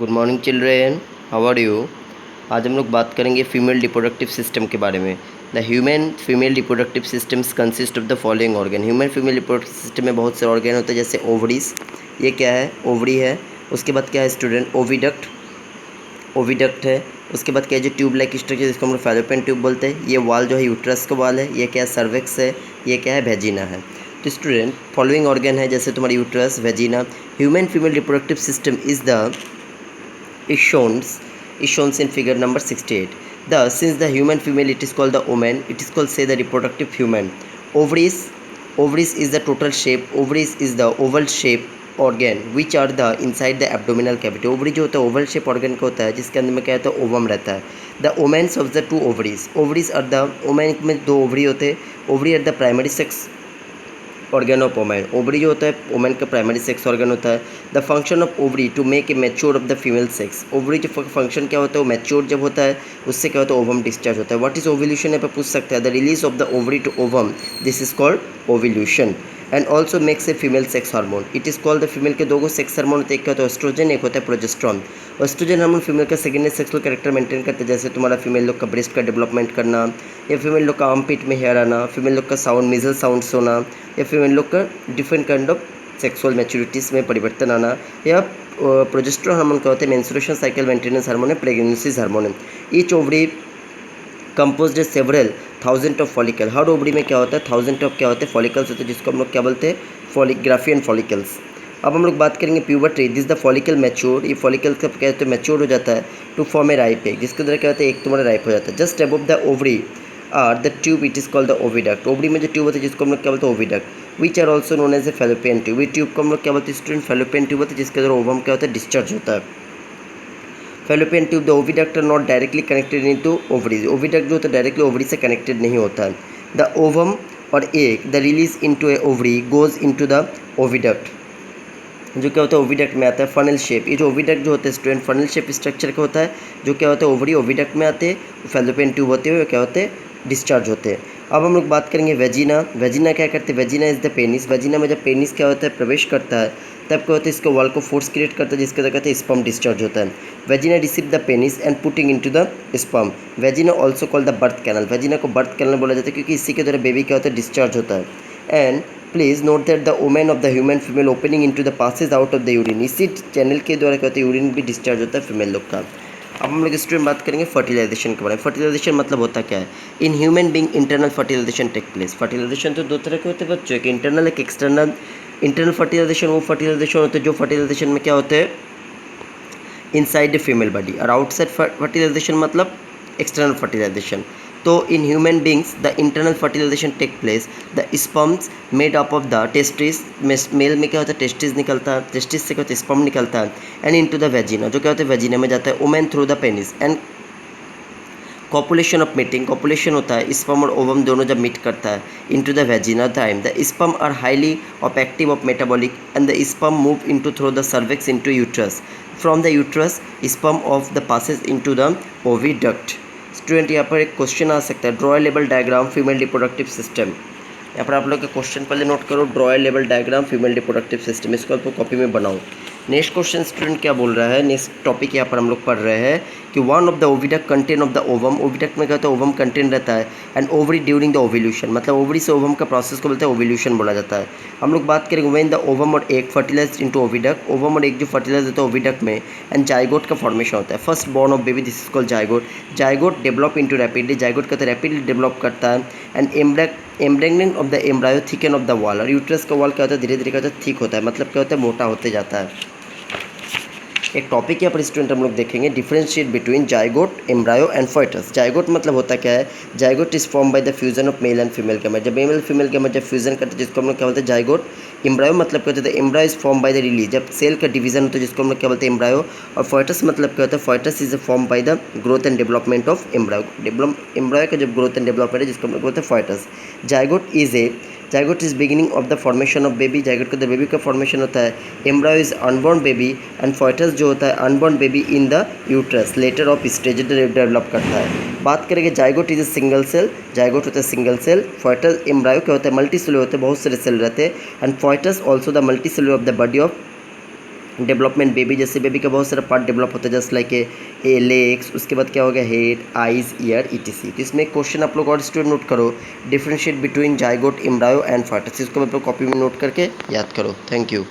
Good morning children, how are you. आज हम लोग बात करेंगे फीमेल रिप्रोडक्टिव सिस्टम के बारे में। The human female reproductive systems consist of the following organ. Human female reproductive system में बहुत से ऑर्गन होते हैं, जैसे ओवरीज, ये क्या है, ओवरी है। उसके बाद क्या है स्टूडेंट, ओविडक्ट, ओविडक्ट है। उसके बाद क्या है जो ट्यूब लाइक स्ट्रक्चर, जिसको हम लोग फैलोपियन ट्यूब बोलते हैं। ये वाल जो है यूट्रस का वाल है। ये क्या है, सर्विक्स है। ये क्या है, वेजिना है। तो स्टूडेंट फॉलोइंग ऑर्गन है, जैसे तुम्हारी uterus, vagina. Human female reproductive system is shown in figure number 68. Since the human female it is called the woman, it is called say the reproductive human. Ovaries is the total shape. Ovaries is the oval shape organ which are the inside the abdominal cavity. Ovary जो होता है Oval shape organ का होता है, जिसके अंदर में क्या होता है, ओवम रहता है। The women's of the two ovaries, ovaries are the woman में दो ओवरी होते हैं। Ovary are the primary sex organ of woman. Ovary जो होता है ओमेन का प्राइमरी सेक्स ऑर्गन होता है। The function of ovary to make a mature of the female sex. Ovary जो फंक्शन क्या होता है, वो मैच्योर जब होता है उससे क्या होता है, ओवम डिस्चार्ज होता है। व्हाट इज ओव्यूलेशन, यहाँ पे पूछ सकता है। The release of the ovary to ovum, this is called ovulation. And also makes a female sex hormone. It is called the female के दो सेक्स हार्मोन होते हैं, एक होता है एस्ट्रोजन, एक होता है प्रोजेस्टेरॉन। एस्ट्रोजन हार्मोन फीमेल का सेकेंडरी सेक्सुअल कैरेक्टर मेंटेन करते हैं, जैसे तुम्हारा फीमेल लोग का ब्रेस्ट का डेवलपमेंट करना, या फीमेल लोग का आर्म पिट में हेयर आना, फीमेल लोग का साउंड मिजल साउंड्स होना, या फीमेल लोग का डिफरेंट काइंड ऑफ सेक्सुअल मैच्योरिटीज़ में परिवर्तन आना। या प्रोजेस्टेरॉन हार्मोन क्या होता है, मेंस्ट्रुएशन साइकिल मेंटेनेंस हार्मोन है, प्रेगनेंसी हार्मोन है। ईच ओवरी कंपोज्ड है several thousand of follicle. Her ovary में क्या होता है, थाउजेंड ऑफ क्या होते हैं, फॉलिकल्स होते हैं, जिसको हम लोग क्या बोलते हैं, फॉलिग्राफियन फॉलिकल्स। अब हम लोग बात करेंगे puberty. This the follicle mature, ये फॉलिकल कब क्या होता है, मैच्योर हो जाता है to form a ripe egg, जिसके अंदर क्या होता है, एक तुम्हारा राइप हो जाता है। Just above the ovary are the tube, it is called the oviduct. Ovary में जो ट्यूब होता है, जिसको हम लोग क्या बोलते हैं, oviduct. Which are also known as a fallopian tube. ये ट्यूब को हम लोग क्या बोलते हैं स्टूडेंट, फैलोपियन ट्यूब होता है, जिसके अंदर ओवम क्या होता है, डिस्चार्ज होता है। Fallopian tube, the oviduct are not directly connected into ovaries. Oviduct जो होता है डायरेक्टली ओवरी से कनेक्टेड नहीं होता है। द ओवम और egg the release into a ovary goes into the oviduct, जो क्या होता है ओविडक्ट में आता है। फनल शेप, ये जो ओविडक्ट जो होता है स्टूडेंट फनल शेप स्ट्रक्चर का होता है, जो क्या होता है ओवरी ओविडक्ट में आते हैं, फैलोपियन ट्यूब होते हुए क्या होते हैं, डिस्चार्ज होते हैं। अब हम लोग बात करेंगे वेजिना। वेजिना क्या करते हैं, vagina is the penis. Vagina में जब पेनिस क्या होता है, प्रवेश करता है, तब क्या होता है, इसको वॉल को फोर्स क्रिएट करता है, जिसके अंदर कहते हैं स्पर्म डिस्चार्ज होता है। Vagina receive the penis and putting into the sperm. Vagina also called the birth canal. Vagina को बर्थ कैनल बोला जाता है, क्योंकि इसी के द्वारा बेबी क्या होता है, डिस्चार्ज होता है। And please note that the women of the human female opening into the passage out of the urine. इसी चैनल के द्वारा क्या होता है, यूरिन भी डिस्चार्ज होता है फीमेल लोग का। अब हम लोग स्टूडेंट बात करेंगे फर्टिलाइजेशन के बारे में। फर्टिलाइजेशन मतलब होता क्या है, in human being internal fertilization take place. Fertilization तो दो तरह के होते हैं बच्चों, एक इंटरनल एक एक्सटर्नल। इंटरनल फर्टिलाइजेशन वो फर्टिलाइजेशन होते हैं जो फर्टिलाइजेशन में क्या होते हैं, इनसाइड द फीमेल बॉडी, और आउटसाइड फर्टिलाइजेशन मतलब एक्सटर्नल फर्टिलाइजेशन। तो in human beings the internal fertilization take place, the sperms made up of the testis. Male में क्या होता है, टेस्टिस निकलता है, टेस्टिस से क्या होता है, स्पर्म निकलता है, एंड इनटू द वेजिना, जो क्या होता है, वेजिना में जाता है। Women through the penis and copulation of meeting, copulation होता है स्पर्म और ओवम दोनों जब मीट करता है into the vagina time. The sperm are highly effective of metabolic and the sperm move into through the cervix into uterus. From the uterus sperm of the passes into the oviduct. Student यहाँ पर एक question आ सकता है, draw लेवल diagram female reproductive system. यहाँ पर आप लोग का क्वेश्चन पहले नोट करो, ड्रॉ लेवल डायग्राम फीमेल रिप्रोडक्टिव सिस्टम, इसको आपको कॉपी में बनाओ। नेक्स्ट क्वेश्चन स्टूडेंट क्या बोल रहा है, नेक्स्ट टॉपिक यहाँ पर हम लोग पढ़ रहे हैं कि one of the oviduct contain of the ovum. Oviduct में क्या होता है, ओवम कंटेन रहता है, and ovary during the ovulation, मतलब ओवरी से ओवम का प्रोसेस को बोलते हैं ओव्यूलेशन बोला जाता है। हम लोग बात करेंगे व्हेन द ओवम और egg fertilize into oviduct. Ovum और एग जो फर्टिलाइज होता है ओविडक्ट में, एंड जाइगोट का फॉर्मेशन होता है, first born of baby, this is called zygote. Zygote develop into rapidly, zygote कहते हैं रैपिडली डेवलप करता है। And impregnant of the embryo thicken of the wall, और यूट्रस का वॉल क्या होता है, धीरे धीरे क्या होता है, थिक होता है, मतलब क्या होता है, मोटा होते जाता है। एक टॉपिक यहाँ पर स्टूडेंट हम लोग देखेंगे, differentiate between zygote, embryo and foetus. Zygote मतलब होता क्या है, zygote is form by the fusion of male and female gamete. जब मेल फीमेल गैमेट जब फ्यूजन करते हैं, जिसको हम लोग क्या बोलते हैं, जाइगोट। एम्ब्रायो मतलब क्या होता है, embryo is form by the release, जब सेल का डिवीजन होता है, जिसको हम लोग क्या बोलते हैं, एम्ब्रायो। और फॉइटस मतलब क्या होता है, foetus is form by the growth and development of embryo. Embryo का जब ग्रोथ एंड डेवलपमेंट है, जिसको हम लोग बोलते हैं foetus. Zygote is beginning of the formation of baby, zygote का बेबी का फॉर्मेशन होता है। Embryo is unborn baby, and foetus जो होता है unborn baby in the uterus later of stage develop करता है। बात करेंगे zygote is a single cell, zygote होता है सिंगल सेल। फॉइटस एम्ब्रायो क्या होता है, मल्टी सेलुलर होते हैं, बहुत सारे सेल रहते हैं। And foetus also the multicellular of the body of development baby, जैसे बेबी का बहुत सारा पार्ट डेवलप होता है, जस्ट लाइक ए लेग्स, उसके बाद क्या हो गया हेड, आइज, ईयर, ईटीसी। तो इसमें क्वेश्चन आप लोग और स्टूडेंट नोट करो, differentiate between zygote, embryo and foetus, इसको आप लोग कॉपी में नोट करके याद करो। Thank you.